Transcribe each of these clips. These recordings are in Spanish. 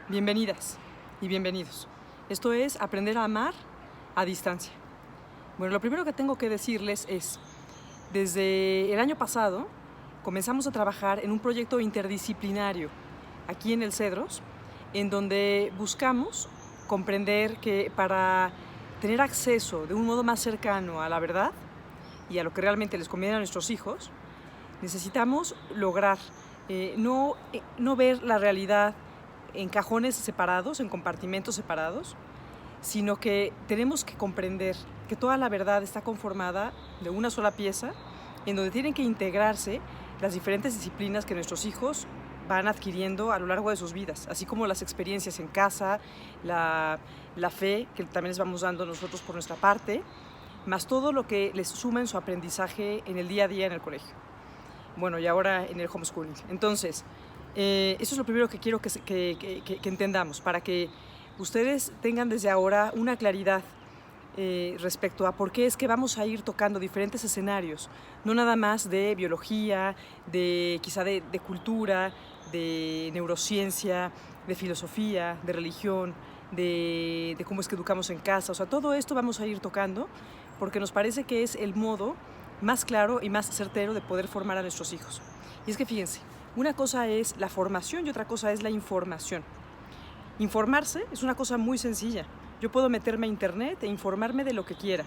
Bienvenidas y bienvenidos. Esto es Aprender a Amar a Distancia. Bueno, lo primero que tengo que decirles es, desde el año pasado comenzamos a trabajar en un proyecto interdisciplinario aquí en el Cedros, en donde buscamos comprender que para tener acceso de un modo más cercano a la verdad y a lo que realmente les conviene a nuestros hijos, necesitamos lograr no ver la realidad en cajones separados, en compartimentos separados, sino que tenemos que comprender que toda la verdad está conformada de una sola pieza, en donde tienen que integrarse las diferentes disciplinas que nuestros hijos van adquiriendo a lo largo de sus vidas, así como las experiencias en casa, la fe que también les vamos dando nosotros por nuestra parte, más todo lo que les suma en su aprendizaje en el día a día en el colegio. Bueno, y ahora en el homeschooling. Entonces, eso es lo primero que quiero que entendamos, para que ustedes tengan desde ahora una claridad respecto a por qué es que vamos a ir tocando diferentes escenarios, no nada más de biología, quizá de cultura, de neurociencia, de filosofía, de religión, de cómo es que educamos en casa. O sea, todo esto vamos a ir tocando porque nos parece que es el modo más claro y más certero de poder formar a nuestros hijos. Y es que fíjense, una cosa es la formación y otra cosa es la información. Informarse es una cosa muy sencilla. Yo puedo meterme a internet e informarme de lo que quiera,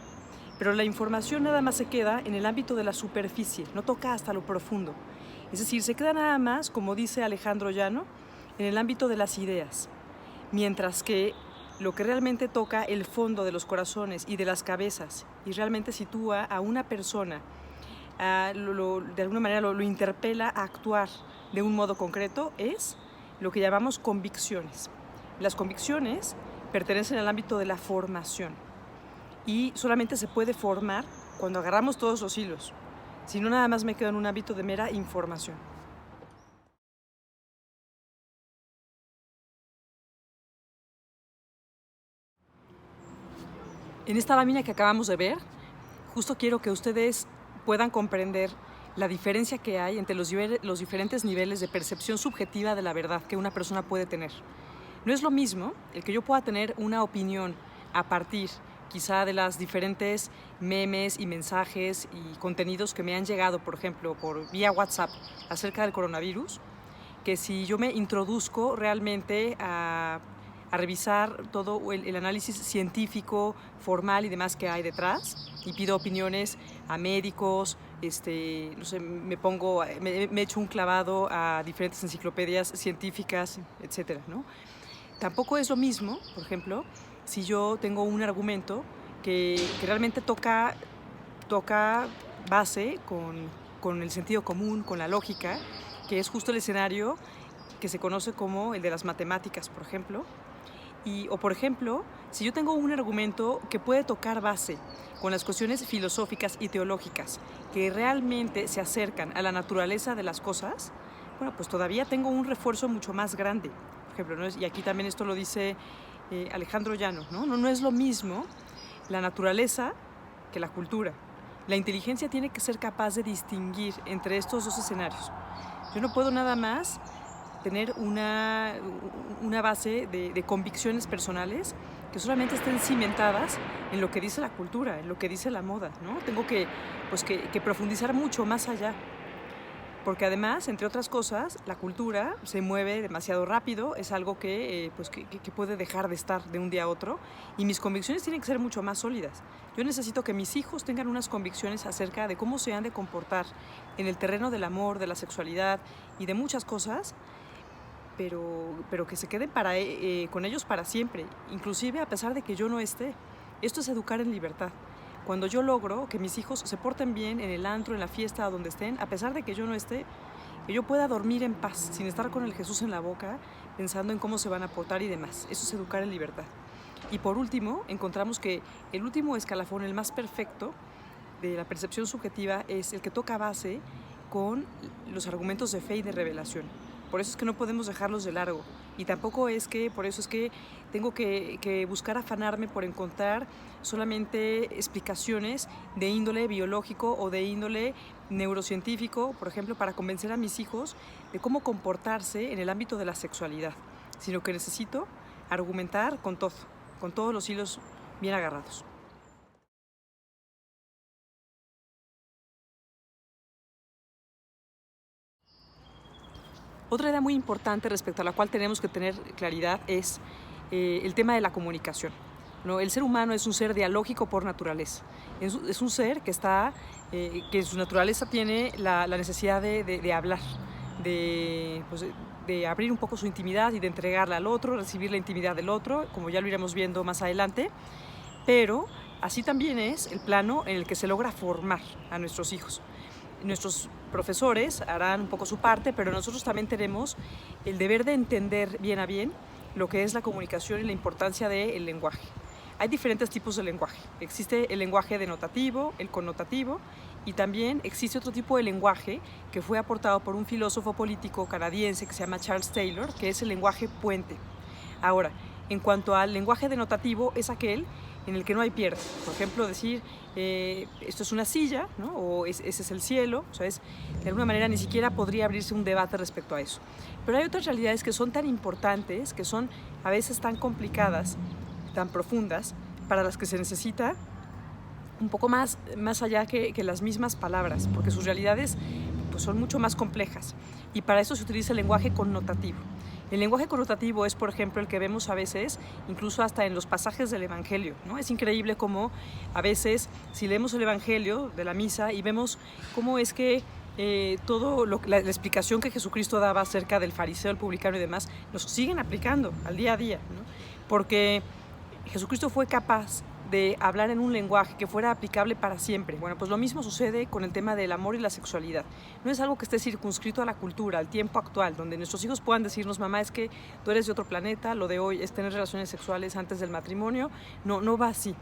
pero la información nada más se queda en el ámbito de la superficie, no toca hasta lo profundo. Es decir, se queda nada más, como dice Alejandro Llano, en el ámbito de las ideas, mientras que lo que realmente toca el fondo de los corazones y de las cabezas y realmente sitúa a una persona, de alguna manera lo interpela a actuar de un modo concreto, es lo que llamamos convicciones. Las convicciones pertenecen al ámbito de la formación y solamente se puede formar cuando agarramos todos los hilos, si no nada más me quedo en un ámbito de mera información. En esta lámina que acabamos de ver, justo quiero que ustedes puedan comprender la diferencia que hay entre los diferentes niveles de percepción subjetiva de la verdad que una persona puede tener. No es lo mismo el que yo pueda tener una opinión a partir quizá de las diferentes memes y mensajes y contenidos que me han llegado, por ejemplo, por vía WhatsApp acerca del coronavirus, que si yo me introduzco realmente a revisar todo el análisis científico, formal y demás que hay detrás, y pido opiniones a médicos, no sé, me echo un clavado a diferentes enciclopedias científicas, etcétera, ¿no? Tampoco es lo mismo, por ejemplo, si yo tengo un argumento que realmente toca base con el sentido común, con la lógica, que es justo el escenario que se conoce como el de las matemáticas, por ejemplo. O por ejemplo, si yo tengo un argumento que puede tocar base con las cuestiones filosóficas y teológicas que realmente se acercan a la naturaleza de las cosas, bueno, pues todavía tengo un refuerzo mucho más grande. Por ejemplo, ¿no? Y aquí también esto lo dice Alejandro Llano, ¿no? No es lo mismo la naturaleza que la cultura. La inteligencia tiene que ser capaz de distinguir entre estos dos escenarios. Yo no puedo nada más tener una base de convicciones personales que solamente estén cimentadas en lo que dice la cultura, en lo que dice la moda, ¿no? Tengo que profundizar mucho más allá. Porque además, entre otras cosas, la cultura se mueve demasiado rápido, es algo que puede dejar de estar de un día a otro, y mis convicciones tienen que ser mucho más sólidas. Yo necesito que mis hijos tengan unas convicciones acerca de cómo se han de comportar en el terreno del amor, de la sexualidad y de muchas cosas, pero que se queden con ellos para siempre, inclusive a pesar de que yo no esté. Esto es educar en libertad. Cuando yo logro que mis hijos se porten bien en el antro, en la fiesta, donde estén, a pesar de que yo no esté, que yo pueda dormir en paz, sin estar con el Jesús en la boca, pensando en cómo se van a portar y demás. Eso es educar en libertad. Y por último, encontramos que el último escalafón, el más perfecto de la percepción subjetiva, es el que toca base con los argumentos de fe y de revelación. Por eso es que no podemos dejarlos de largo. Y tampoco es que, por eso es que tengo que buscar afanarme por encontrar solamente explicaciones de índole biológico o de índole neurocientífico, por ejemplo, para convencer a mis hijos de cómo comportarse en el ámbito de la sexualidad. sino que necesito argumentar con todo, con todos los hilos bien agarrados. Otra idea muy importante respecto a la cual tenemos que tener claridad es el tema de la comunicación, ¿no? El ser humano es un ser dialógico por naturaleza. Es un ser que en su naturaleza tiene la necesidad de hablar, de abrir un poco su intimidad y de entregarla al otro, recibir la intimidad del otro, como ya lo iremos viendo más adelante. Pero así también es el plano en el que se logra formar a nuestros hijos. Nuestros profesores harán un poco su parte, pero nosotros también tenemos el deber de entender bien a bien lo que es la comunicación y la importancia del lenguaje. Hay diferentes tipos de lenguaje. Existe el lenguaje denotativo, el connotativo, y también existe otro tipo de lenguaje que fue aportado por un filósofo político canadiense que se llama Charles Taylor, que es el lenguaje puente. Ahora, en cuanto al lenguaje denotativo, es aquel en el que no hay pierde. Por ejemplo, decir, esto es una silla, ¿no? O ese es el cielo. O sea, de alguna manera ni siquiera podría abrirse un debate respecto a eso. Pero hay otras realidades que son tan importantes, que son a veces tan complicadas, tan profundas, para las que se necesita un poco más allá que las mismas palabras, porque sus realidades pues, son mucho más complejas. Y para eso se utiliza el lenguaje connotativo. El lenguaje connotativo es, por ejemplo, el que vemos a veces, incluso hasta en los pasajes del Evangelio, ¿no? Es increíble cómo a veces, si leemos el Evangelio de la misa y vemos cómo es que la explicación que Jesucristo daba acerca del fariseo, el publicano y demás, nos siguen aplicando al día a día, ¿no? Porque Jesucristo fue capaz de hablar en un lenguaje que fuera aplicable para siempre. Bueno, pues lo mismo sucede con el tema del amor y la sexualidad. No es algo que esté circunscrito a la cultura, al tiempo actual, donde nuestros hijos puedan decirnos, mamá, es que tú eres de otro planeta, lo de hoy es tener relaciones sexuales antes del matrimonio. No va así.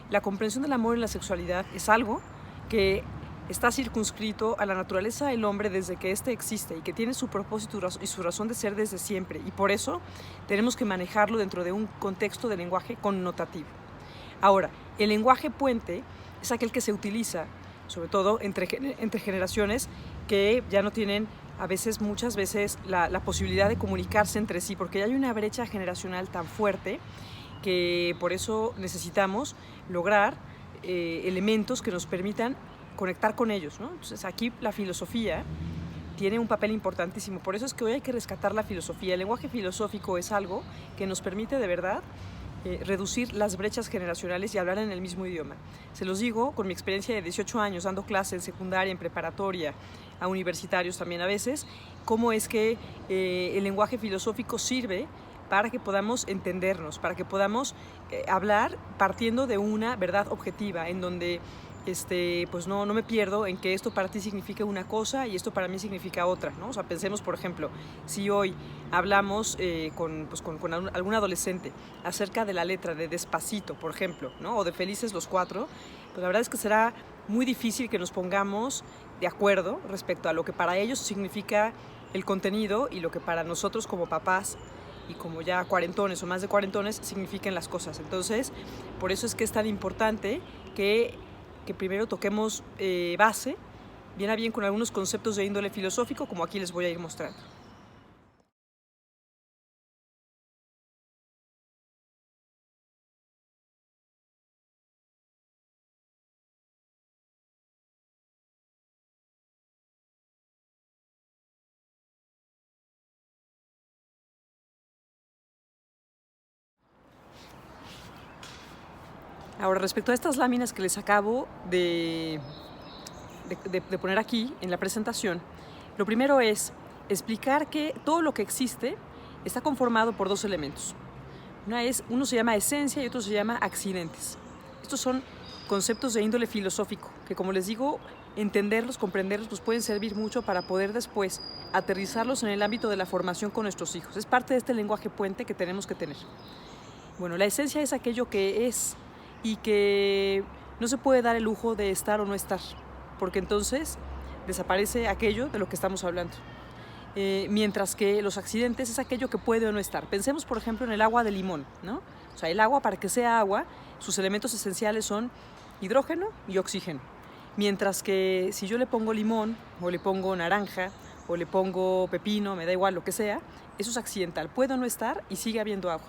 La comprensión del amor y la sexualidad es algo que está circunscrito a la naturaleza del hombre desde que éste existe y que tiene su propósito y su razón de ser desde siempre. Y por eso tenemos que manejarlo dentro de un contexto de lenguaje connotativo. Ahora, el lenguaje puente es aquel que se utiliza, sobre todo entre generaciones que ya no tienen muchas veces la posibilidad de comunicarse entre sí, porque hay una brecha generacional tan fuerte que por eso necesitamos lograr elementos que nos permitan conectar con ellos, ¿no? Entonces aquí la filosofía tiene un papel importantísimo, por eso es que hoy hay que rescatar la filosofía. El lenguaje filosófico es algo que nos permite de verdad reducir las brechas generacionales y hablar en el mismo idioma. Se los digo con mi experiencia de 18 años dando clases en secundaria, en preparatoria, a universitarios también a veces, cómo es que el lenguaje filosófico sirve para que podamos entendernos, para que podamos hablar partiendo de una verdad objetiva, en donde pues no me pierdo en que esto para ti significa una cosa y esto para mí significa otra, ¿no? O sea, pensemos, por ejemplo, si hoy hablamos con algún adolescente acerca de la letra de Despacito, por ejemplo, ¿no? O de Felices los Cuatro, pues la verdad es que será muy difícil que nos pongamos de acuerdo respecto a lo que para ellos significa el contenido y lo que para nosotros como papás y como ya cuarentones o más de cuarentones significan las cosas. Entonces, por eso es que es tan importante que primero toquemos base, bien a bien con algunos conceptos de índole filosófico, como aquí les voy a ir mostrando. Ahora, respecto a estas láminas que les acabo de poner aquí en la presentación, lo primero es explicar que todo lo que existe está conformado por dos elementos. Uno se llama esencia y otro se llama accidentes. Estos son conceptos de índole filosófico que, como les digo, entenderlos, comprenderlos, pues pueden servir mucho para poder después aterrizarlos en el ámbito de la formación con nuestros hijos. Es parte de este lenguaje puente que tenemos que tener. Bueno, la esencia es aquello que es y que no se puede dar el lujo de estar o no estar, porque entonces desaparece aquello de lo que estamos hablando. Mientras que los accidentes es aquello que puede o no estar. Pensemos, por ejemplo, en el agua de limón, ¿no? O sea, el agua, para que sea agua, sus elementos esenciales son hidrógeno y oxígeno. Mientras que si yo le pongo limón, o le pongo naranja, o le pongo pepino, me da igual, lo que sea, eso es accidental. Puede no estar y sigue habiendo agua.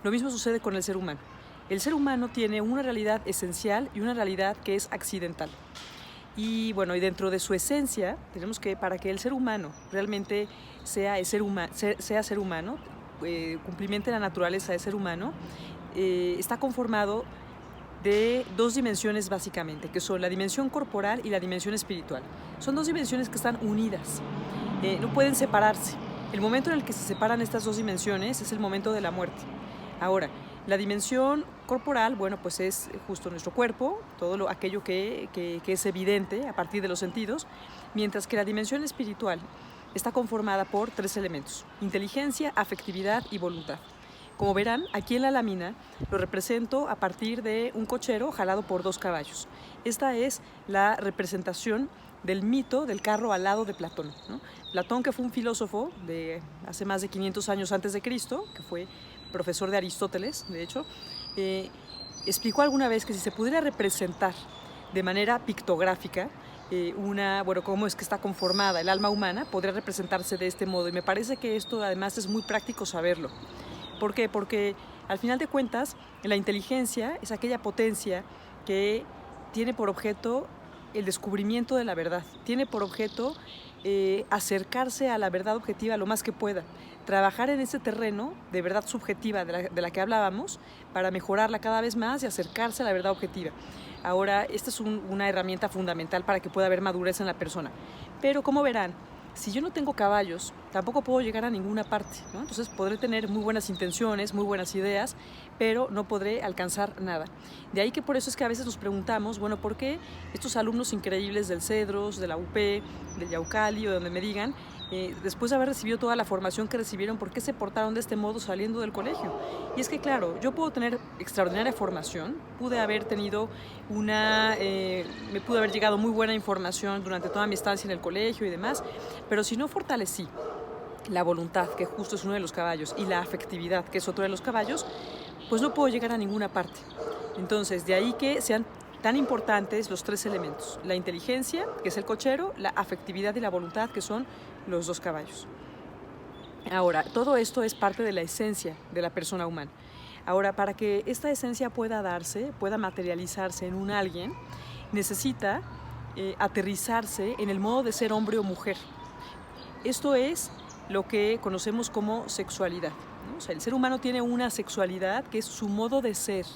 Lo mismo sucede con el ser humano. El ser humano tiene una realidad esencial y una realidad que es accidental. Y bueno, y dentro de su esencia, tenemos que, para que el ser humano realmente sea ser humano, cumplimente la naturaleza de ser humano, está conformado de dos dimensiones básicamente, que son la dimensión corporal y la dimensión espiritual. Son dos dimensiones que están unidas, no pueden separarse. El momento en el que se separan estas dos dimensiones es el momento de la muerte. Ahora, la dimensión corporal, bueno, pues es justo nuestro cuerpo, todo aquello que es evidente a partir de los sentidos, mientras que la dimensión espiritual está conformada por tres elementos: inteligencia, afectividad y voluntad. Como verán, aquí en la lámina lo represento a partir de un cochero jalado por 2 caballos. Esta es la representación del mito del carro alado de Platón, ¿no? Platón, que fue un filósofo de hace más de 500 años antes de Cristo, que fue profesor de Aristóteles, de hecho, explicó alguna vez que si se pudiera representar de manera pictográfica cómo es que está conformada el alma humana, podría representarse de este modo. Y me parece que esto además es muy práctico saberlo. ¿Por qué? Porque al final de cuentas, la inteligencia es aquella potencia que tiene por objeto el descubrimiento de la verdad, tiene por objeto acercarse a la verdad objetiva lo más que pueda, trabajar en ese terreno de verdad subjetiva de la que hablábamos para mejorarla cada vez más y acercarse a la verdad objetiva. Ahora, esta es una herramienta fundamental para que pueda haber madurez en la persona. Pero como verán, si yo no tengo caballos, tampoco puedo llegar a ninguna parte, ¿no? Entonces podré tener muy buenas intenciones, muy buenas ideas, pero no podré alcanzar nada. De ahí que por eso es que a veces nos preguntamos, bueno, ¿por qué estos alumnos increíbles del Cedros, de la UP, del Yaucali o de donde me digan, después de haber recibido toda la formación que recibieron, ¿por qué se portaron de este modo saliendo del colegio? Y es que claro, yo puedo tener extraordinaria formación, pude haber tenido me pudo haber llegado muy buena información durante toda mi estancia en el colegio y demás, pero si no fortalecí la voluntad, que justo es uno de los caballos, y la afectividad, que es otro de los caballos, pues no puedo llegar a ninguna parte. Entonces, de ahí que sean tan importantes los tres elementos: la inteligencia, que es el cochero, la afectividad y la voluntad, que son los 2 caballos. Ahora, todo esto es parte de la esencia de la persona humana. Ahora, para que esta esencia pueda darse, pueda materializarse en un alguien, necesita aterrizarse en el modo de ser hombre o mujer. Esto es lo que conocemos como sexualidad, ¿no? O sea, el ser humano tiene una sexualidad que es su modo de ser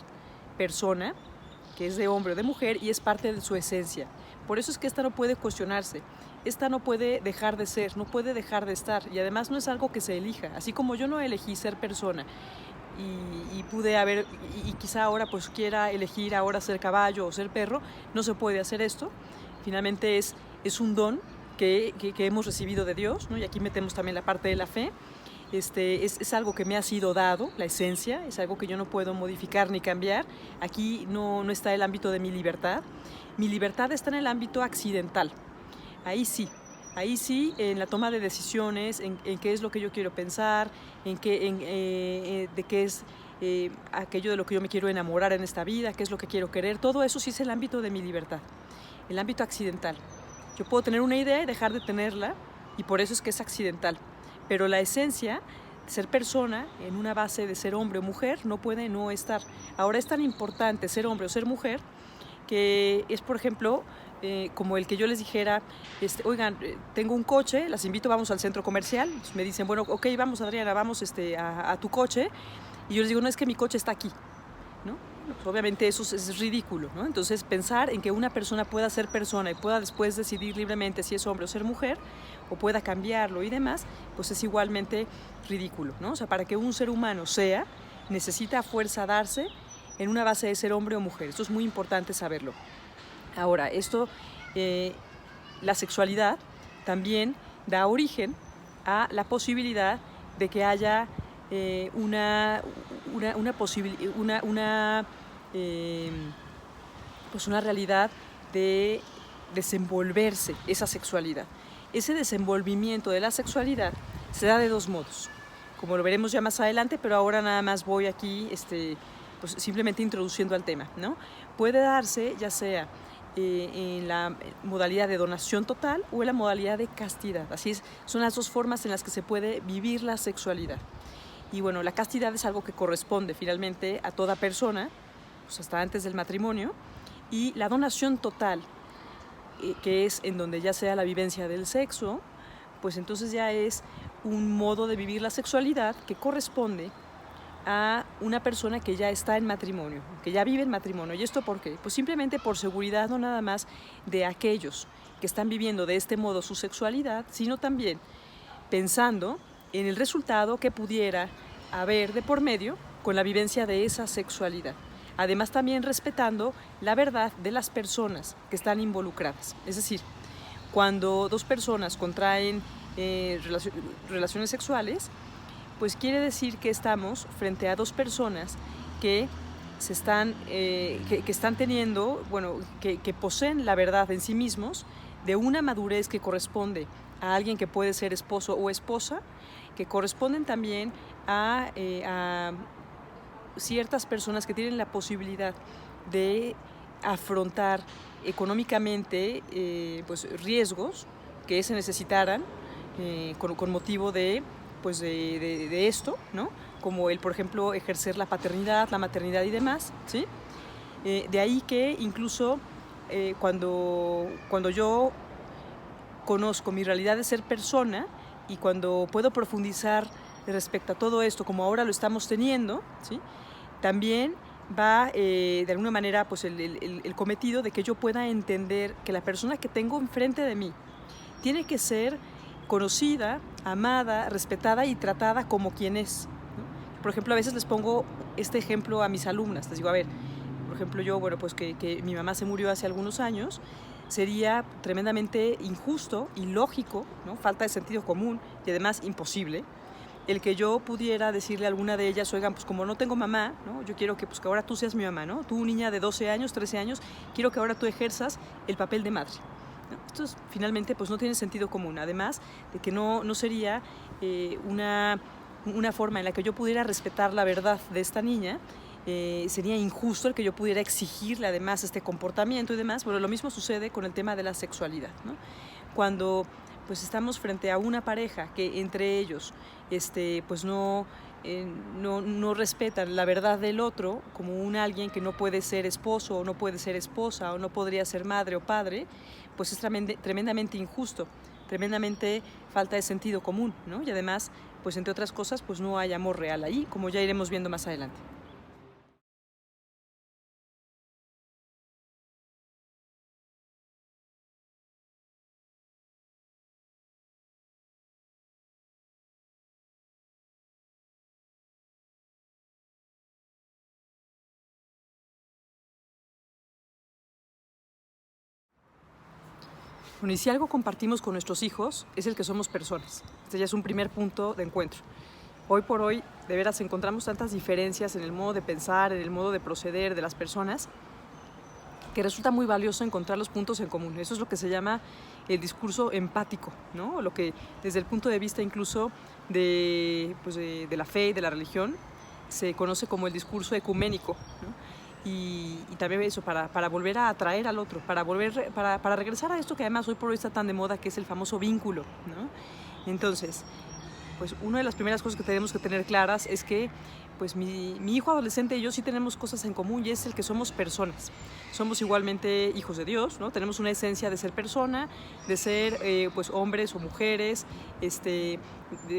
persona, que es de hombre o de mujer, y es parte de su esencia. Por eso es que esta no puede cuestionarse, esta no puede dejar de ser, no puede dejar de estar, y además no es algo que se elija. Así como yo no elegí ser persona y pude haber, y quizá ahora pues quiera elegir ahora ser caballo o ser perro, no se puede hacer esto. Finalmente es un don que hemos recibido de Dios, ¿no? Y aquí metemos también la parte de la fe. Es algo que me ha sido dado, la esencia, es algo que yo no puedo modificar ni cambiar. Aquí no está el ámbito de mi libertad. Mi libertad está en el ámbito accidental. Ahí sí, en la toma de decisiones, en qué es lo que yo quiero pensar, de qué es aquello de lo que yo me quiero enamorar en esta vida, qué es lo que quiero querer. Todo eso sí es el ámbito de mi libertad, el ámbito accidental. Yo puedo tener una idea y dejar de tenerla, y por eso es que es accidental. Pero la esencia, ser persona, en una base de ser hombre o mujer, no puede no estar. Ahora, es tan importante ser hombre o ser mujer que es, por ejemplo, como el que yo les dijera, oigan, tengo un coche, las invito, vamos al centro comercial. Entonces me dicen, bueno, ok, vamos, Adriana, vamos a tu coche. Y yo les digo, no, es que mi coche está aquí, ¿no? Pues obviamente eso es ridículo, ¿no? Entonces, pensar en que una persona pueda ser persona y pueda después decidir libremente si es hombre o ser mujer, o pueda cambiarlo y demás, pues es igualmente ridículo, ¿no? O sea, para que un ser humano sea, necesita a fuerza darse en una base de ser hombre o mujer. Esto es muy importante saberlo. Ahora, la sexualidad también da origen a la posibilidad de que haya una realidad de desenvolverse esa sexualidad. Ese desenvolvimiento de la sexualidad se da de 2 modos, como lo veremos ya más adelante, pero ahora nada más voy aquí pues simplemente introduciendo al tema, ¿no? Puede darse ya sea en la modalidad de donación total o en la modalidad de castidad. Así es, son las dos formas en las que se puede vivir la sexualidad. Y bueno, la castidad es algo que corresponde finalmente a toda persona, pues hasta antes del matrimonio, y la donación total, que es en donde ya sea la vivencia del sexo, pues entonces ya es un modo de vivir la sexualidad que corresponde a una persona que ya está en matrimonio, que ya vive en matrimonio. ¿Y esto por qué? Pues simplemente por seguridad, no nada más de aquellos que están viviendo de este modo su sexualidad, sino también pensando en el resultado que pudiera haber de por medio con la vivencia de esa sexualidad. Además también respetando la verdad de las personas que están involucradas. Es decir, cuando dos personas contraen relaciones sexuales, pues quiere decir que estamos frente a dos personas que están teniendo, que poseen la verdad en sí mismos, de una madurez que corresponde a alguien que puede ser esposo o esposa, que corresponden también a ciertas personas que tienen la posibilidad de afrontar económicamente pues riesgos que se necesitaran con motivo de esto, ¿no? Como el, por ejemplo, ejercer la paternidad, la maternidad y demás, ¿sí? De ahí que incluso cuando yo conozco mi realidad de ser persona y cuando puedo profundizar respecto a todo esto, como ahora lo estamos teniendo, ¿sí? También va de alguna manera pues el cometido de que yo pueda entender que la persona que tengo enfrente de mí tiene que ser conocida, amada, respetada y tratada como quien es, ¿no? Por ejemplo, a veces les pongo este ejemplo a mis alumnas. Les digo, a ver, por ejemplo, yo, pues que mi mamá se murió hace algunos años, sería tremendamente injusto, ilógico, ¿no? Falta de sentido común y además imposible, el que yo pudiera decirle a alguna de ellas, oigan, pues como no tengo mamá, ¿no? Yo quiero que ahora tú seas mi mamá, ¿no? Tú, niña de 12 años, 13 años, quiero que ahora tú ejerzas el papel de madre. ¿No? Esto finalmente pues no tiene sentido común, además de que no sería una forma en la que yo pudiera respetar la verdad de esta niña. Sería injusto el que yo pudiera exigirle además este comportamiento y demás. Bueno, lo mismo sucede con el tema de la sexualidad, ¿no? Cuando pues estamos frente a una pareja que entre ellos pues no respetan la verdad del otro como alguien que no puede ser esposo o no puede ser esposa o no podría ser madre o padre, pues es tremendamente injusto, tremendamente falta de sentido común, ¿no? Y además, pues entre otras cosas, pues no hay amor real ahí, como ya iremos viendo más adelante. Bueno, y si algo compartimos con nuestros hijos es el que somos personas. Este ya es un primer punto de encuentro. Hoy por hoy, de veras, encontramos tantas diferencias en el modo de pensar, en el modo de proceder de las personas, que resulta muy valioso encontrar los puntos en común. Eso es lo que se llama el discurso empático, ¿no? Lo que desde el punto de vista incluso de la fe y de la religión se conoce como el discurso ecuménico, ¿no? Y también eso, para volver a atraer al otro, para regresar a esto que además hoy por hoy está tan de moda, que es el famoso vínculo, ¿no? Entonces, pues una de las primeras cosas que tenemos que tener claras es que pues mi hijo adolescente y yo sí tenemos cosas en común, y es el que somos personas. Somos igualmente hijos de Dios, ¿no? Tenemos una esencia de ser persona, de ser pues hombres o mujeres, de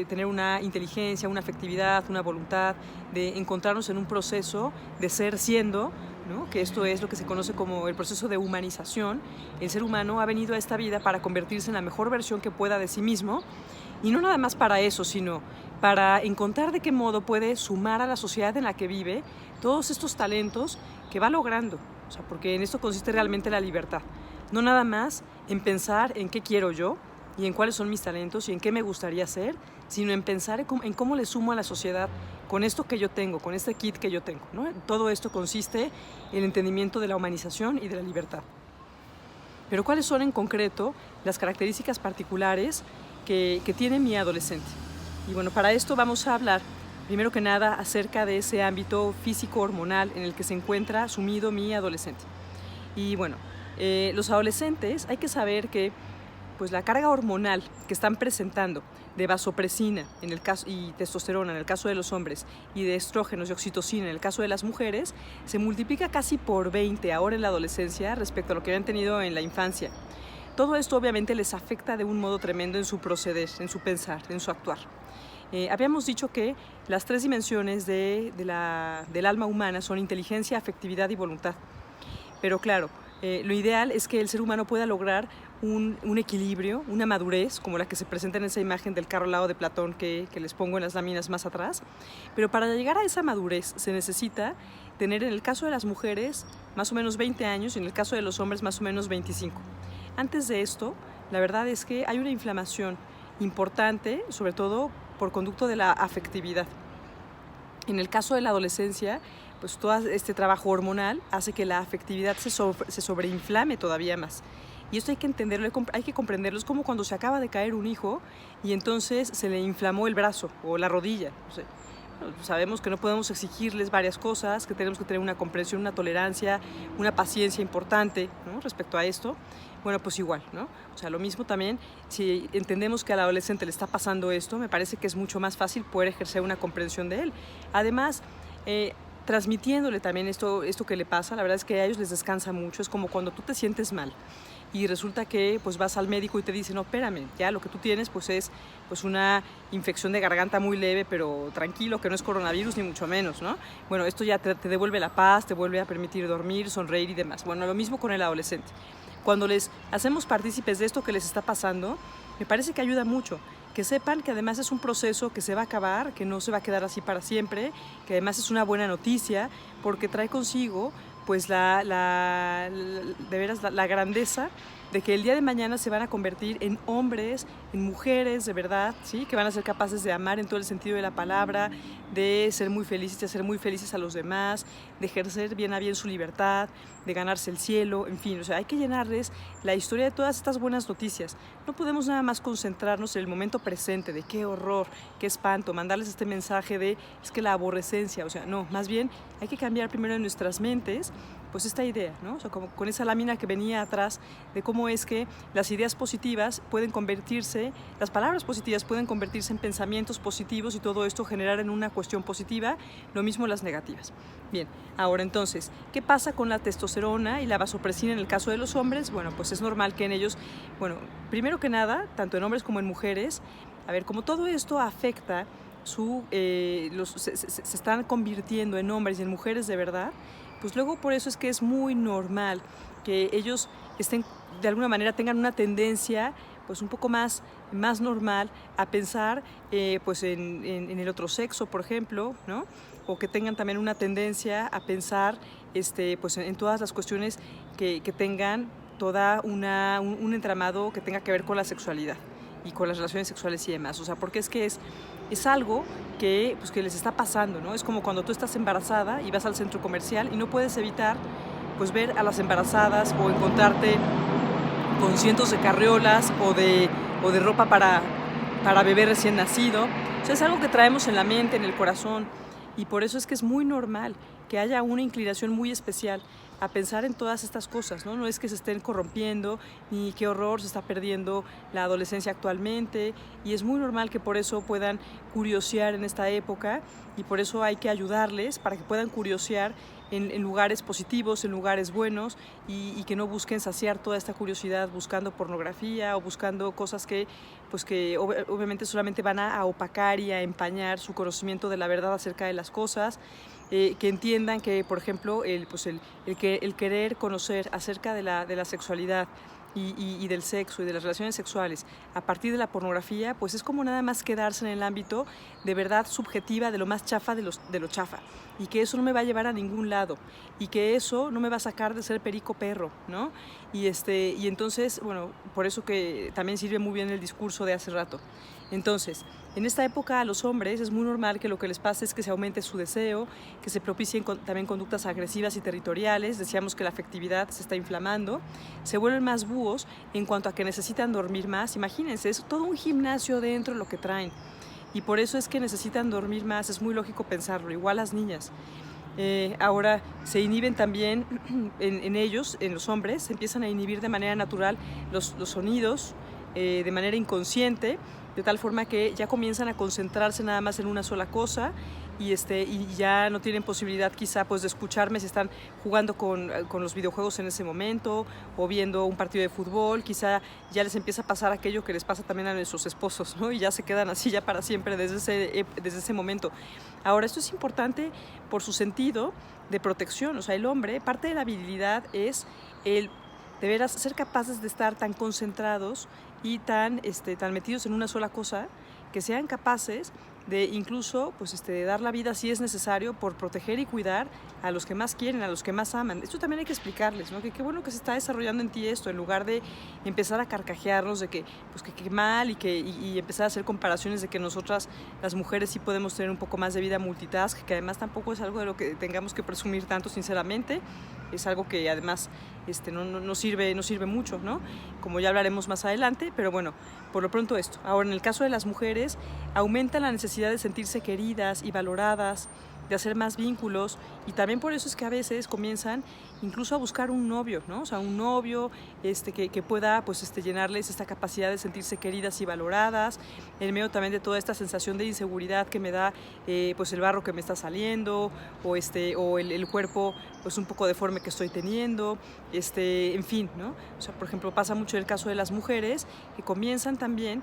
tener una inteligencia, una afectividad, una voluntad, de encontrarnos en un proceso de ser siendo, ¿no? Que esto es lo que se conoce como el proceso de humanización. El ser humano ha venido a esta vida para convertirse en la mejor versión que pueda de sí mismo, y no nada más para eso, sino para encontrar de qué modo puede sumar a la sociedad en la que vive todos estos talentos que va logrando. O sea, porque en esto consiste realmente la libertad. No nada más en pensar en qué quiero yo y en cuáles son mis talentos y en qué me gustaría ser, sino en pensar en cómo le sumo a la sociedad con esto que yo tengo, con este kit que yo tengo, ¿no? Todo esto consiste en el entendimiento de la humanización y de la libertad. Pero ¿cuáles son en concreto las características particulares que tiene mi adolescente? Y bueno, para esto vamos a hablar, primero que nada, acerca de ese ámbito físico-hormonal en el que se encuentra sumido mi adolescente. Y bueno, Los adolescentes hay que saber que pues la carga hormonal que están presentando de vasopresina en el caso, y testosterona en el caso de los hombres y de estrógenos y oxitocina en el caso de las mujeres se multiplica casi por 20 ahora en la adolescencia respecto a lo que habían tenido en la infancia. Todo esto obviamente les afecta de un modo tremendo en su proceder, en su pensar, en su actuar. Habíamos dicho que las 3 dimensiones del alma humana son inteligencia, afectividad y voluntad. Pero claro, lo ideal es que el ser humano pueda lograr un equilibrio, una madurez, como la que se presenta en esa imagen del carro al lado de Platón que les pongo en las láminas más atrás. Pero para llegar a esa madurez se necesita tener, en el caso de las mujeres, más o menos 20 años y en el caso de los hombres más o menos 25. Antes de esto, la verdad es que hay una inflamación importante, sobre todo por conducto de la afectividad. En el caso de la adolescencia, pues todo este trabajo hormonal hace que la afectividad se sobreinflame todavía más. Y esto hay que entenderlo, hay que comprenderlo. Es como cuando se acaba de caer un hijo y entonces se le inflamó el brazo o la rodilla. O sea, sabemos que no podemos exigirles varias cosas, que tenemos que tener una comprensión, una tolerancia, una paciencia importante, ¿no?, respecto a esto. Bueno, pues igual, ¿no? O sea, lo mismo también, si entendemos que al adolescente le está pasando esto, me parece que es mucho más fácil poder ejercer una comprensión de él. Además, transmitiéndole también esto que le pasa, la verdad es que a ellos les descansa mucho. Es como cuando tú te sientes mal y resulta que pues vas al médico y te dice, no, espérame, ya lo que tú tienes pues es pues una infección de garganta muy leve, pero tranquilo, que no es coronavirus ni mucho menos, ¿no? Bueno, esto ya te devuelve la paz, te vuelve a permitir dormir, sonreír y demás. Bueno, lo mismo con el adolescente. Cuando les hacemos partícipes de esto que les está pasando, me parece que ayuda mucho. Que sepan que además es un proceso que se va a acabar, que no se va a quedar así para siempre, que además es una buena noticia porque trae consigo pues de veras la grandeza de que el día de mañana se van a convertir en hombres, en mujeres de verdad, ¿sí?, que van a ser capaces de amar en todo el sentido de la palabra, de ser muy felices, de hacer muy felices a los demás, de ejercer bien a bien su libertad, de ganarse el cielo, en fin, o sea, hay que llenarles la historia de todas estas buenas noticias. No podemos nada más concentrarnos en el momento presente de qué horror, qué espanto, mandarles este mensaje de es que la aborrecencia, o sea, no, más bien hay que cambiar primero en nuestras mentes pues esta idea, ¿no? O sea, como con esa lámina que venía atrás de cómo es que las ideas positivas pueden convertirse, las palabras positivas pueden convertirse en pensamientos positivos y todo esto generar en una cuestión positiva, lo mismo las negativas. Bien, ahora entonces, ¿qué pasa con la testosterona y la vasopresina en el caso de los hombres? Bueno, pues es normal que en ellos, bueno, primero que nada, tanto en hombres como en mujeres, a ver, como todo esto afecta se están convirtiendo en hombres y en mujeres de verdad, pues luego por eso es que es muy normal que ellos estén, de alguna manera tengan una tendencia pues un poco más normal a pensar pues en el otro sexo, por ejemplo, ¿no? O que tengan también una tendencia a pensar pues en todas las cuestiones que tengan toda un entramado que tenga que ver con la sexualidad y con las relaciones sexuales y demás. O sea, porque es que es algo que les está pasando, ¿no? Es como cuando tú estás embarazada y vas al centro comercial y no puedes evitar pues ver a las embarazadas o encontrarte con cientos de carriolas o de ropa para bebé recién nacido. O sea, es algo que traemos en la mente, en el corazón, y por eso es que es muy normal que haya una inclinación muy especial a pensar en todas estas cosas, ¿no? No es que se estén corrompiendo, ni qué horror se está perdiendo la adolescencia actualmente, y es muy normal que por eso puedan curiosear en esta época, y por eso hay que ayudarles para que puedan curiosear en lugares positivos, en lugares buenos, y que no busquen saciar toda esta curiosidad buscando pornografía o buscando cosas que obviamente solamente van a opacar y a empañar su conocimiento de la verdad acerca de las cosas. Que entiendan que, por ejemplo, el querer conocer acerca de la sexualidad y del sexo y de las relaciones sexuales a partir de la pornografía, pues es como nada más quedarse en el ámbito de verdad subjetiva de lo más chafa de lo chafa, y que eso no me va a llevar a ningún lado, y que eso no me va a sacar de ser perico perro, ¿no? Y entonces, bueno, por eso que también sirve muy bien el discurso de hace rato. Entonces, en esta época a los hombres es muy normal que lo que les pase es que se aumente su deseo, que se propicien también conductas agresivas y territoriales. Decíamos que la afectividad se está inflamando, se vuelven más búhos en cuanto a que necesitan dormir más. Imagínense, es todo un gimnasio dentro de lo que traen, y por eso es que necesitan dormir más. Es muy lógico pensarlo, igual las niñas. Ahora se inhiben también en ellos, en los hombres, se empiezan a inhibir de manera natural los sonidos, de manera inconsciente, de tal forma que ya comienzan a concentrarse nada más en una sola cosa y ya no tienen posibilidad quizá pues de escucharme si están jugando con los videojuegos en ese momento o viendo un partido de fútbol. Quizá ya les empieza a pasar aquello que les pasa también a nuestros esposos, ¿no? Y ya se quedan así ya para siempre desde ese momento. Ahora, esto es importante por su sentido de protección. O sea, el hombre, parte de la habilidad es el de veras ser capaces de estar tan concentrados y tan metidos en una sola cosa, que sean capaces de incluso de dar la vida si es necesario por proteger y cuidar a los que más quieren, a los que más aman. Esto también hay que explicarles, ¿no? Que qué bueno que se está desarrollando en ti esto, en lugar de empezar a carcajearnos de que mal y empezar a hacer comparaciones de que nosotras las mujeres sí podemos tener un poco más de vida multitask, que además tampoco es algo de lo que tengamos que presumir tanto, sinceramente. Es algo que además no sirve mucho, ¿no? Como ya hablaremos más adelante, pero bueno, por lo pronto esto. Ahora, en el caso de las mujeres, aumenta la necesidad de sentirse queridas y valoradas, de hacer más vínculos, y también por eso es que a veces comienzan incluso a buscar un novio, ¿no? O sea, un novio que pueda llenarles esta capacidad de sentirse queridas y valoradas, en medio también de toda esta sensación de inseguridad que me da el barro que me está saliendo, o el cuerpo un poco deforme que estoy teniendo, en fin, ¿no? O sea, por ejemplo, pasa mucho en el caso de las mujeres, que comienzan también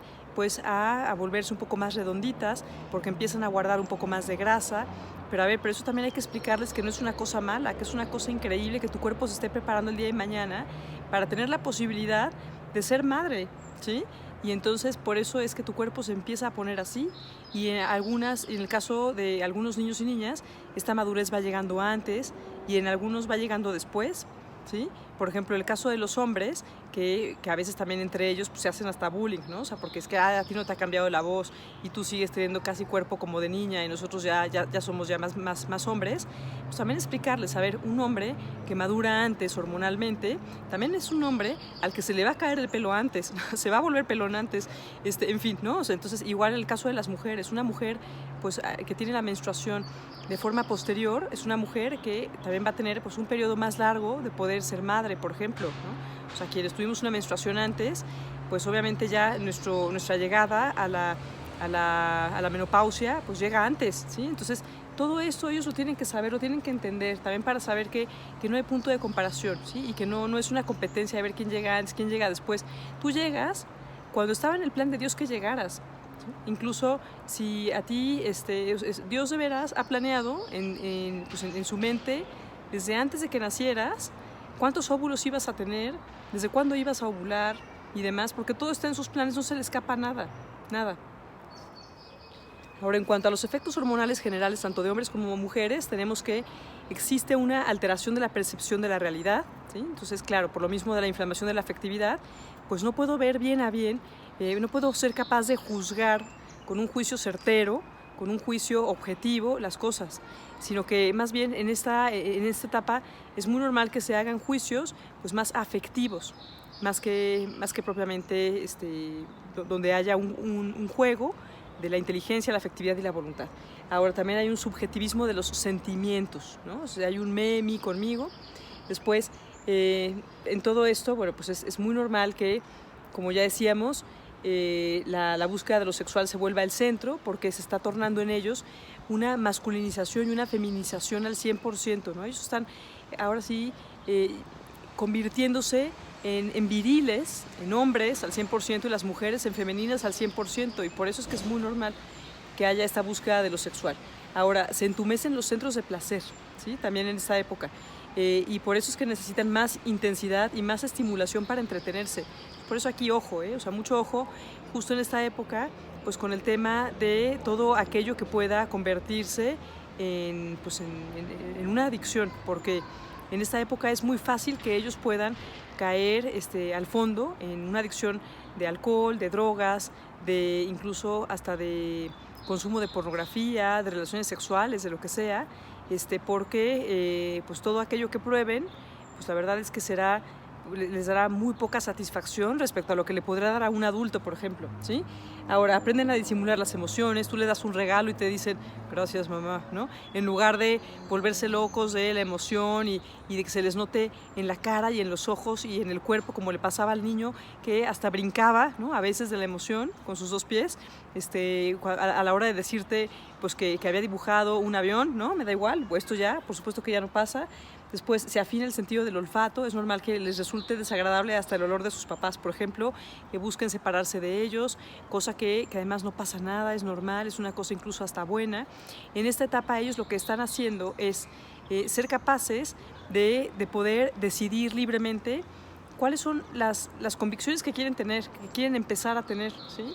a volverse un poco más redonditas, porque empiezan a guardar un poco más de grasa. Pero eso también hay que explicarles que no es una cosa mala, que es una cosa increíble, que tu cuerpo se esté preparando el día de mañana para tener la posibilidad de ser madre, ¿sí? Y entonces por eso es que tu cuerpo se empieza a poner así, y en el caso de algunos niños y niñas, esta madurez va llegando antes y en algunos va llegando después, ¿sí? Por ejemplo, el caso de los hombres, que a veces también entre ellos se hacen hasta bullying, ¿no? O sea, porque es que a ti no te ha cambiado la voz y tú sigues teniendo casi cuerpo como de niña y nosotros ya somos ya más hombres. Pues también explicarles, a ver, un hombre que madura antes hormonalmente, también es un hombre al que se le va a caer el pelo antes, se va a volver pelón antes, en fin, ¿no? O sea, entonces, igual en el caso de las mujeres, una mujer que tiene la menstruación de forma posterior, es una mujer que también va a tener un periodo más largo de poder ser madre, por ejemplo, ¿no? O sea, quienes tuvimos una menstruación antes, pues obviamente ya nuestra llegada a la menopausia llega antes, ¿sí? Entonces, todo esto ellos lo tienen que saber, lo tienen que entender, también para saber que no hay punto de comparación, ¿sí? Y que no es una competencia de ver quién llega antes, quién llega después. Tú llegas cuando estaba en el plan de Dios que llegaras. Incluso si a ti Dios de veras ha planeado en su mente desde antes de que nacieras cuántos óvulos ibas a tener, desde cuándo ibas a ovular y demás, porque todo está en sus planes, no se le escapa nada. Ahora, en cuanto a los efectos hormonales generales tanto de hombres como mujeres, tenemos que existe una alteración de la percepción de la realidad, ¿sí? Entonces, claro, por lo mismo de la inflamación de la afectividad, pues no puedo ver bien a bien, no puedo ser capaz de juzgar con un juicio certero, con un juicio objetivo las cosas, sino que más bien en esta etapa es muy normal que se hagan juicios más afectivos, más que propiamente donde haya un juego de la inteligencia, la afectividad y la voluntad. Ahora también hay un subjetivismo de los sentimientos, ¿no? O sea, hay un mí conmigo. Después, en todo esto, bueno, pues es muy normal que, como ya decíamos, la búsqueda de lo sexual se vuelva el centro, porque se está tornando en ellos una masculinización y una feminización al 100%, ¿no? Ellos están ahora sí convirtiéndose en viriles, en hombres al 100% y las mujeres en femeninas al 100%, y por eso es que es muy normal que haya esta búsqueda de lo sexual. Ahora, se entumecen los centros de placer, ¿sí? También en esta época, y por eso es que necesitan más intensidad y más estimulación para entretenerse. Por eso aquí ojo, o sea, mucho ojo justo en esta época, pues con el tema de todo aquello que pueda convertirse en una adicción, porque en esta época es muy fácil que ellos puedan caer al fondo en una adicción de alcohol, de drogas, de incluso hasta de consumo de pornografía, de relaciones sexuales, de lo que sea, porque pues todo aquello que prueben, pues la verdad es que será les dará muy poca satisfacción respecto a lo que le podrá dar a un adulto, por ejemplo, ¿sí? Ahora, aprenden a disimular las emociones, tú le das un regalo y te dicen, gracias mamá, ¿no? En lugar de volverse locos de la emoción y de que se les note en la cara y en los ojos y en el cuerpo, como le pasaba al niño que hasta brincaba, ¿no? A veces de la emoción con sus 2 pies, a la hora de decirte pues que había dibujado un avión, ¿no? Me da igual, pues esto ya, por supuesto que ya no pasa. Después se afina el sentido del olfato, es normal que les resulte desagradable hasta el olor de sus papás, por ejemplo, que busquen separarse de ellos, cosa que además no pasa nada, es normal, es una cosa incluso hasta buena. En esta etapa ellos lo que están haciendo es ser capaces de poder decidir libremente cuáles son las convicciones que quieren tener, que quieren empezar a tener, ¿sí?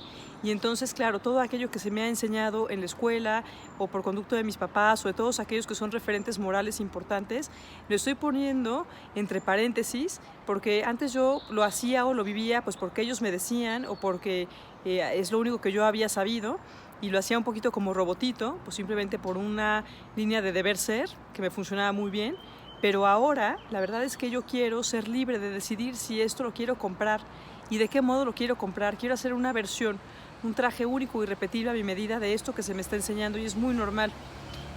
Y entonces, claro, todo aquello que se me ha enseñado en la escuela o por conducto de mis papás o de todos aquellos que son referentes morales importantes, lo estoy poniendo entre paréntesis porque antes yo lo hacía o lo vivía pues porque ellos me decían o porque es lo único que yo había sabido y lo hacía un poquito como robotito, pues simplemente por una línea de deber ser que me funcionaba muy bien. Pero ahora la verdad es que yo quiero ser libre de decidir si esto lo quiero comprar y de qué modo lo quiero comprar. Quiero hacer una versión, un traje único y repetible a mi medida de esto que se me está enseñando y es muy normal.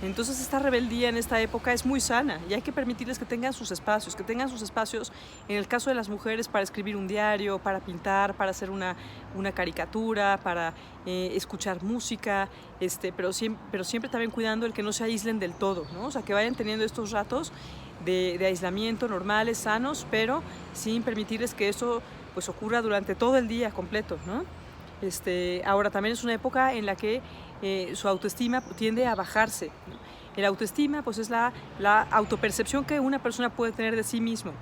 Entonces esta rebeldía en esta época es muy sana y hay que permitirles que tengan sus espacios, en el caso de las mujeres para escribir un diario, para pintar, para hacer una caricatura, para escuchar música, pero siempre también cuidando el que no se aíslen del todo, ¿no? O sea, que vayan teniendo estos ratos de aislamiento normales, sanos, pero sin permitirles que eso pues ocurra durante todo el día completo, ¿no? Ahora también es una época en la que su autoestima tiende a bajarse, ¿no? El autoestima pues es la autopercepción que una persona puede tener de sí mismo.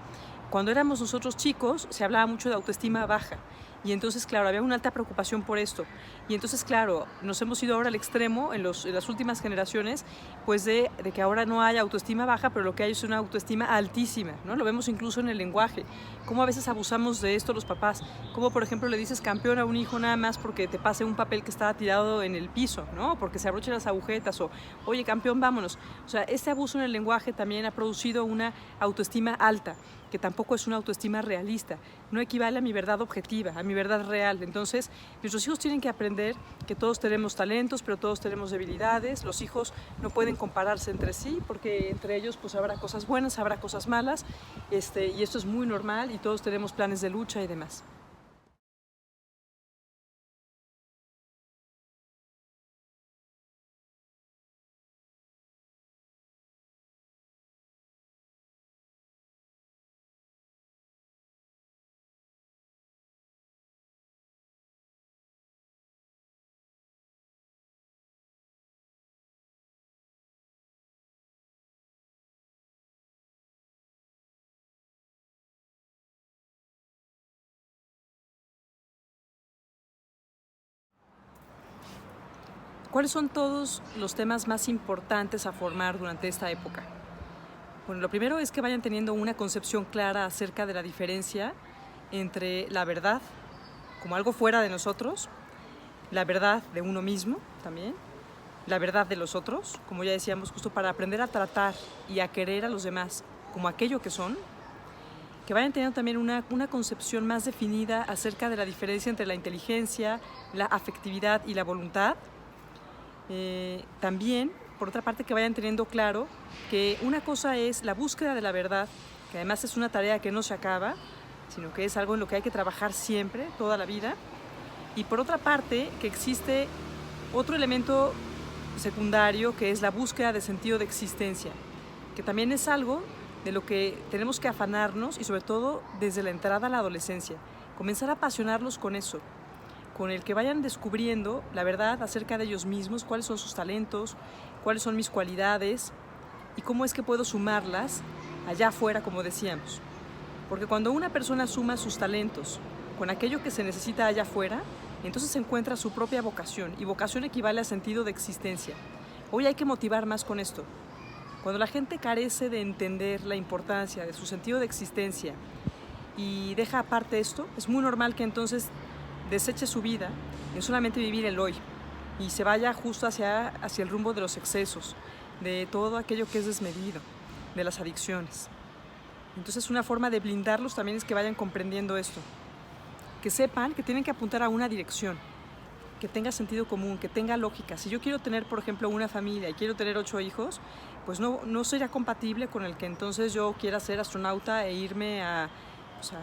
Cuando éramos nosotros chicos se hablaba mucho de autoestima baja y entonces claro, había una alta preocupación por esto y entonces claro, nos hemos ido ahora al extremo en las últimas generaciones pues de que ahora no hay autoestima baja, pero lo que hay es una autoestima altísima, ¿no? Lo vemos incluso en el lenguaje, cómo a veces abusamos de esto los papás, como por ejemplo le dices campeón a un hijo nada más porque te pase un papel que estaba tirado en el piso, ¿no? Porque se abrochen las agujetas o oye campeón vámonos, o sea, este abuso en el lenguaje también ha producido una autoestima alta, que tampoco es una autoestima realista, no equivale a mi verdad objetiva, a mi verdad real. Entonces, nuestros hijos tienen que aprender que todos tenemos talentos, pero todos tenemos debilidades. Los hijos no pueden compararse entre sí, porque entre ellos pues habrá cosas buenas, habrá cosas malas, y esto es muy normal y todos tenemos planes de lucha y demás. ¿Cuáles son todos los temas más importantes a formar durante esta época? Bueno, lo primero es que vayan teniendo una concepción clara acerca de la diferencia entre la verdad como algo fuera de nosotros, la verdad de uno mismo también, la verdad de los otros, como ya decíamos, justo para aprender a tratar y a querer a los demás como aquello que son, que vayan teniendo también una concepción más definida acerca de la diferencia entre la inteligencia, la afectividad y la voluntad. También, por otra parte, que vayan teniendo claro que una cosa es la búsqueda de la verdad, que además es una tarea que no se acaba, sino que es algo en lo que hay que trabajar siempre, toda la vida. Y por otra parte, que existe otro elemento secundario que es la búsqueda de sentido de existencia, que también es algo de lo que tenemos que afanarnos y sobre todo desde la entrada a la adolescencia, comenzar a apasionarlos con eso, con el que vayan descubriendo la verdad acerca de ellos mismos, cuáles son sus talentos, cuáles son mis cualidades y cómo es que puedo sumarlas allá afuera, como decíamos. Porque cuando una persona suma sus talentos con aquello que se necesita allá afuera, entonces encuentra su propia vocación, y vocación equivale a sentido de existencia. Hoy hay que motivar más con esto. Cuando la gente carece de entender la importancia de su sentido de existencia y deja aparte esto, es muy normal que entonces deseche su vida en solamente vivir el hoy y se vaya justo hacia el rumbo de los excesos, de todo aquello que es desmedido, de las adicciones. Entonces una forma de blindarlos también es que vayan comprendiendo esto, que sepan que tienen que apuntar a una dirección, que tenga sentido común, que tenga lógica. Si yo quiero tener, por ejemplo, una familia y quiero tener 8 hijos, pues no sería compatible con el que entonces yo quiera ser astronauta e irme pues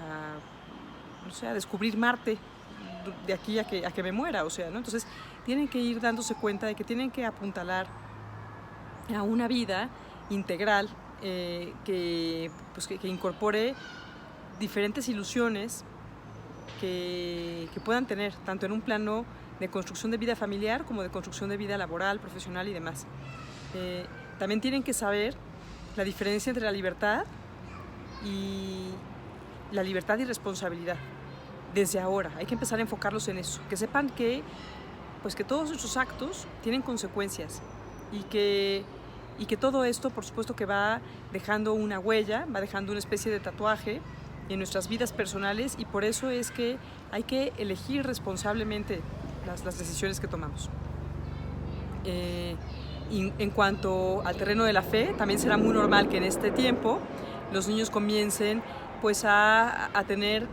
no sé, a descubrir Marte de aquí a que me muera, o sea, ¿no? Entonces tienen que ir dándose cuenta de que tienen que apuntalar a una vida integral que incorpore diferentes ilusiones que puedan tener, tanto en un plano de construcción de vida familiar como de construcción de vida laboral, profesional y demás. También tienen que saber la diferencia entre la libertad y responsabilidad. Desde ahora hay que empezar a enfocarlos en eso, que sepan que todos nuestros actos tienen consecuencias y que todo esto, por supuesto, que va dejando una huella, va dejando una especie de tatuaje en nuestras vidas personales, y por eso es que hay que elegir responsablemente las decisiones que tomamos. Y en cuanto al terreno de la fe, también será muy normal que en este tiempo los niños comiencen pues a tener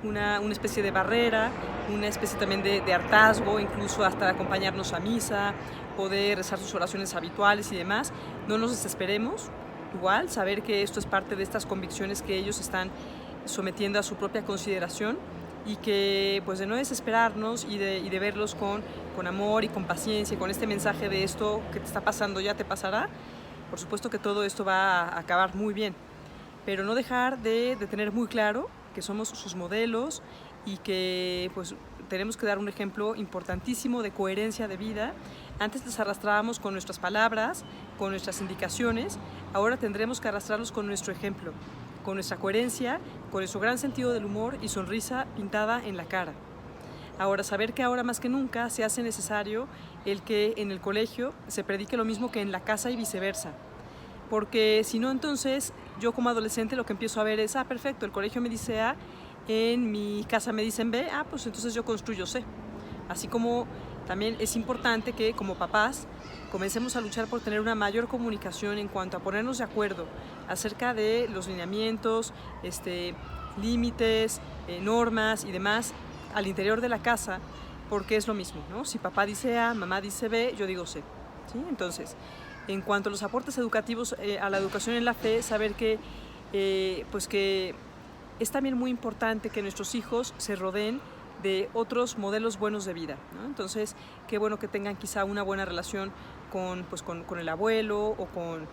una especie de barrera, una especie también de hartazgo, incluso hasta acompañarnos a misa, poder rezar sus oraciones habituales y demás. No nos desesperemos, igual, saber que esto es parte de estas convicciones que ellos están sometiendo a su propia consideración, y que pues de no desesperarnos y de verlos con amor y con paciencia, y con este mensaje de esto que te está pasando ya te pasará. Por supuesto que todo esto va a acabar muy bien, pero no dejar de tener muy claro que somos sus modelos y que pues tenemos que dar un ejemplo importantísimo de coherencia de vida. Antes les arrastrábamos con nuestras palabras, con nuestras indicaciones, ahora tendremos que arrastrarlos con nuestro ejemplo, con nuestra coherencia, con nuestro gran sentido del humor y sonrisa pintada en la cara. Ahora, saber que ahora más que nunca se hace necesario el que en el colegio se predique lo mismo que en la casa y viceversa. Porque si no, entonces yo como adolescente lo que empiezo a ver es, perfecto, el colegio me dice A, en mi casa me dicen B, pues entonces yo construyo C. Así como también es importante que como papás comencemos a luchar por tener una mayor comunicación en cuanto a ponernos de acuerdo acerca de los lineamientos, límites, normas y demás al interior de la casa, porque es lo mismo, ¿no? Si papá dice A, mamá dice B, yo digo C, ¿sí? Entonces, en cuanto a los aportes educativos a la educación en la fe, saber que es también muy importante que nuestros hijos se rodeen de otros modelos buenos de vida, ¿no? Entonces, qué bueno que tengan quizá una buena relación con el abuelo o con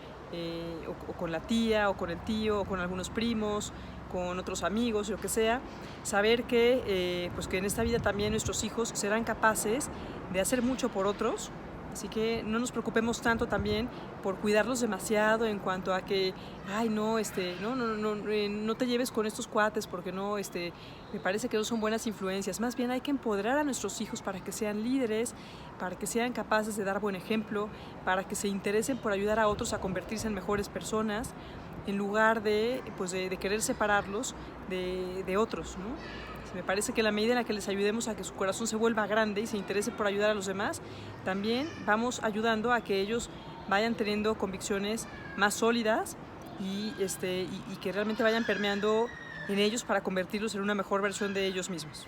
la tía o con el tío o con algunos primos, con otros amigos, lo que sea. Saber que en esta vida también nuestros hijos serán capaces de hacer mucho por otros. Así que no nos preocupemos tanto también por cuidarlos demasiado en cuanto a que, no te lleves con estos cuates porque me parece que no son buenas influencias. Más bien hay que empoderar a nuestros hijos para que sean líderes, para que sean capaces de dar buen ejemplo, para que se interesen por ayudar a otros a convertirse en mejores personas, en lugar de querer separarlos de otros, ¿no? Me parece que en la medida en la que les ayudemos a que su corazón se vuelva grande y se interese por ayudar a los demás, también vamos ayudando a que ellos vayan teniendo convicciones más sólidas y que realmente vayan permeando en ellos para convertirlos en una mejor versión de ellos mismos.